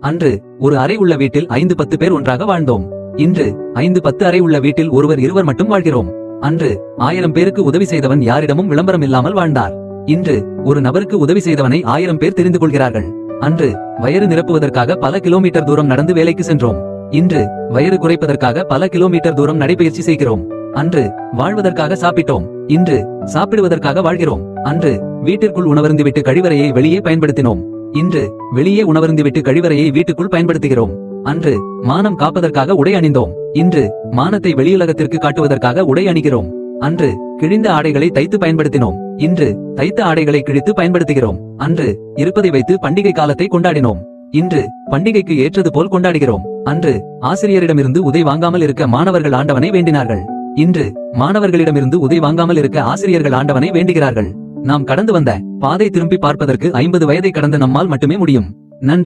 அன்று ஒரு அறை உள்ள வீட்டில் 5-10 பேர் ஒன்றாக வாழ்ந்தோம். இன்று 5-10 அறை உள்ள வீட்டில் ஒருவர் இருவர் மட்டும் வாழ்கிறோம். அன்று 1000 பேருக்கு உதவி செய்தவன் யாரிடமும் விளம்பரம் இல்லாமல் வாழ்ந்தார். இன்று ஒரு நபருக்கு உதவி செய்தவனை 1000 பேர் தெரிந்து கொள்கிறார்கள். அன்று வயிறு நிரப்புவதற்காக பல கிலோமீட்டர் தூரம் நடந்து வேலைக்கு சென்றோம். இன்று வயிறு குறைப்பதற்காக பல கிலோமீட்டர் தூரம் நடைபயிற்சி செய்கிறோம். அன்று வாழ்வதற்காக சாப்பிட்டோம். இன்று சாப்பிடுவதற்காக வாழ்கிறோம். அன்று வீட்டிற்குள் உணவருந்திவிட்டு கழிவறையை வெளியே பயன்படுத்தினோம். இன்று வெளியே உணவருந்திவிட்டு கழிவறையை வீட்டுக்குள் பயன்படுத்துகிறோம். அன்று மானம் காப்பதற்காக உடை அணிந்தோம். இன்று மானத்தை வெளியுலகத்திற்கு காட்டுவதற்காக உடை அணிகிறோம். அன்று கிழிந்த ஆடைகளை தைத்து பயன்படுத்தினோம். இன்று தைத்த ஆடைகளை கிழித்து பயன்படுத்துகிறோம். அன்று இருப்பதை வைத்து பண்டிகை காலத்தை கொண்டாடினோம். இன்று பண்டிகைக்கு ஏற்றது போல் கொண்டாடுகிறோம். அன்று ஆசிரியரிடமிருந்து உதை வாங்காமல் இருக்க மாணவர்கள் ஆண்டவனை வேண்டினார்கள். இன்று மாணவர்களிடமிருந்து உதை வாங்காமல் இருக்க ஆசிரியர்கள் ஆண்டவனை வேண்டுகிறார்கள். நாம் கடந்து வந்த பாதை திரும்பி பார்ப்பதற்கு 50 வயதை கடந்த நம்மால் மட்டுமே முடியும். நன்றி.